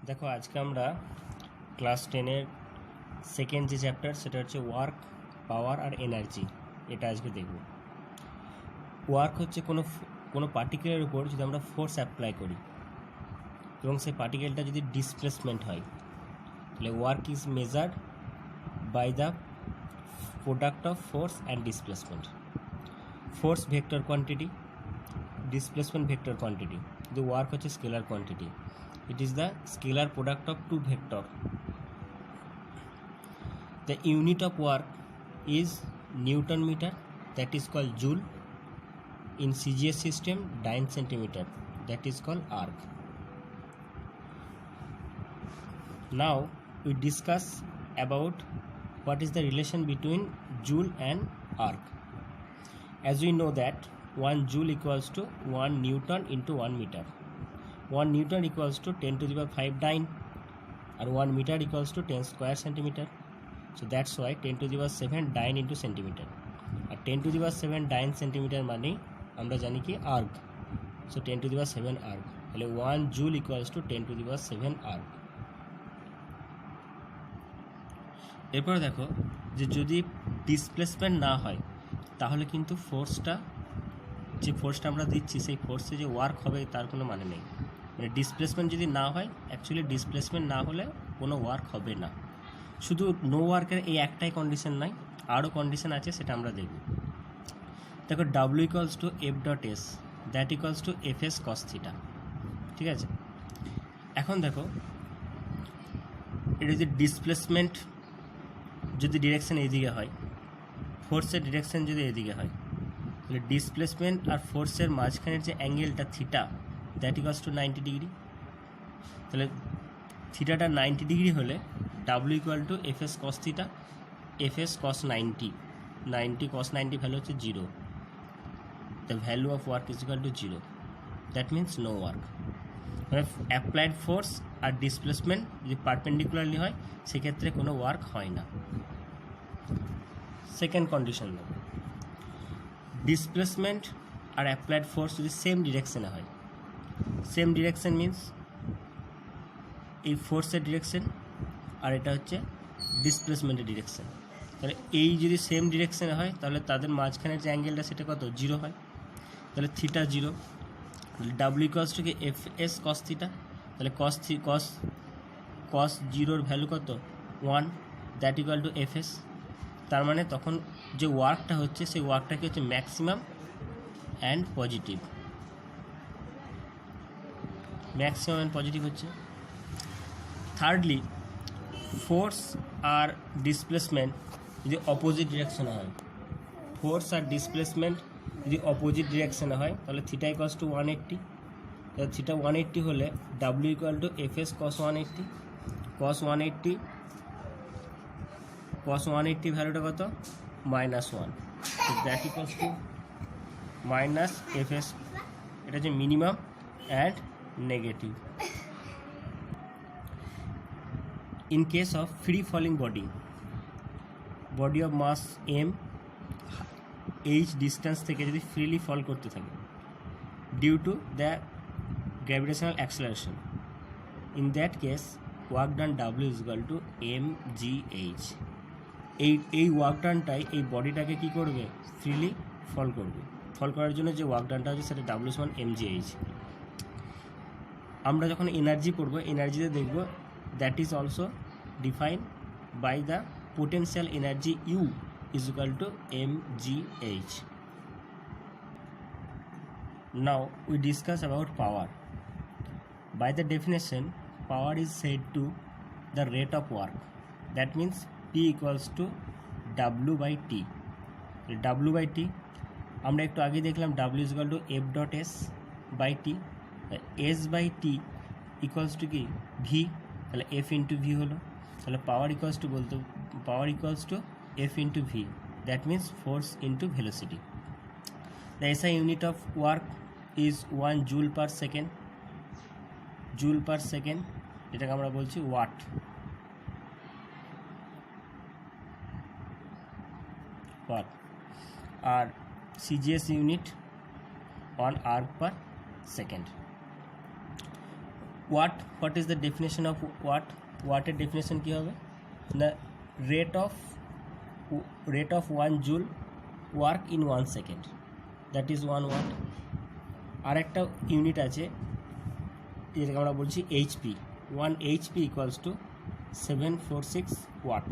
দেখো আজকে আমরা ক্লাস 10-এর সেকেন্ড যে চ্যাপ্টার সেটা হচ্ছে ওয়ার্ক, পাওয়ার আর এনার্জি। এটা আজকে দেখব। ওয়ার্ক হচ্ছে কোনো পার্টিকেলের উপর যদি আমরা ফোর্স অ্যাপ্লাই করি এবং সেই পার্টিকেলটা যদি ডিসপ্লেসমেন্ট হয়, তাহলে work is measured by the product of force and displacement. Force vector quantity, displacement vector quantity, কিন্তু ওয়ার্ক হচ্ছে scalar quantity. It is the scalar product of two vector. The unit of work is Newton meter, that is called joule. In CGS system, dyne centimeter, that is called arc. Now we discuss about what is the relation between joule and arc. As we know that 1 joule equals to 1 Newton into 1 meter. 1 Newton equals to 10 to the power 5 dyne, and 1 meter equals to 10 square centimeter. So that's why 10 to the power 7 dyne into centimeter. And 10 to the power 7 dyne centimeter মানে আমরা জানি কি arc. So 10 to the power 7 arc. তাহলে 1 joule equals to 10 to the power 7 arc. এরপর দেখো যে যদি displacement না হয় তাহলে কিন্তু যে ফোর্সটা আমরা দিচ্ছি সেই ফোর্সে যে ওয়ার্ক হবে তার কোনো মানে নেই। মানে ডিসপ্লেসমেন্ট যদি না হয়, অ্যাকচুয়ালি ডিসপ্লেসমেন্ট না হলে কোনো ওয়ার্ক হবে না। শুধু নো ওয়ার্কের এই একটাই কন্ডিশন নয়, আরও কন্ডিশন আছে, সেটা আমরা দেখব। দেখো W equals to F dot S, that equals to F S cos theta. ঠিক আছে, এখন দেখো এটা যদি ডিসপ্লেসমেন্ট যদি ডিরেকশন এইদিকে হয়, ফোর্সের ডিরেকশন যদি এদিকে হয়, তাহলে ডিসপ্লেসমেন্ট আর ফোর্সের মাঝখানের যে অ্যাঙ্গেলটা theta, that equals to 90 degree. তাহলে থিটাটা 90 ডিগ্রি হলে W equal to F S cos theta, F S cos 90 cos 90 value হচ্ছে 0। The value of work is equal to 0, that means no work. মানে অ্যাপ্লাইড ফোর্স আর displacement যদি perpendicularly হয় সেক্ষেত্রে কোনো ওয়ার্ক হয় না। সেকেন্ড কন্ডিশন, ডিসপ্লেসমেন্ট আর অ্যাপ্লাইড ফোর্স যদি সেম ডিরেকশনে হয়, সেম ডিরেকশন মিন্স এই ফোর্সের ডিরেকশন আর এটা হচ্ছে ডিসপ্লেসমেন্টের ডিরেকশন। তাহলে এই যদি সেম ডিরেকশনে হয় তাহলে তাদের মাঝখানের যে অ্যাঙ্গেলটা সেটা কত, 0 হয়। তাহলে থিটা 0, ডাব্লিউ ইকুয়ালস টু কি এফ এস কস থিটা। তাহলে কস 0-র ভ্যালু কত, 1, that equal to F S. তার মানে তখন যে ওয়ার্কটা হচ্ছে সেই ওয়ার্কটা কি হচ্ছে maximum and positive, maximum and positive হচ্ছে। থার্ডলি, ফোর্স আর ডিসপ্লেসমেন্ট যদি অপোজিট ডিরেকশনে হয়, ফোর্স আর ডিসপ্লেসমেন্ট যদি অপোজিট ডিরেকশনে হয় তাহলে থিটা ইকুয়ালস টু 180। তাহলে থিটা 180 হলে W equal to F S কস 180। কস 180 ভ্যালুটা কত, -1, that equals two minus F S. এটা হচ্ছে minimum and negative. In case of free falling body of mass m h distance থেকে যদি ফ্রিলি ফল করতে থাকে due to the gravitational acceleration, in that case work done W is equal to mgh। এই work ডানটাই এই বডিটাকে কী করবে, freely ফল করবে। ফল করার জন্য যে ওয়ার্ক ডানটা হচ্ছে সেটা ডাব্লিউ সমান mgh। আমরা যখন এনার্জি পড়বো, এনার্জিতে দেখব that is also defined by the potential energy U is equal to mgh. Now we discuss about power. By the definition, power is said to the rate of work, that means P equals to W by T. W by T আমরা একটু আগে দেখলাম W is equal to F dot S by T, S by T equals to কি V, তাহলে F into V হলো। তাহলে power equals to F into V, that means force into velocity. The SI unit of work is 1 joule per second, এটাকে আমরা বলছি watt. আর CGS unit 1 erg per second. Watt what is the definition of ওয়াটের definition কী হবে? The rate of 1 joule work in 1 second, that is 1 watt. আর একটা unit আছে যেটাকে আমরা বলছি HP. 1 HP equals to 746 watt.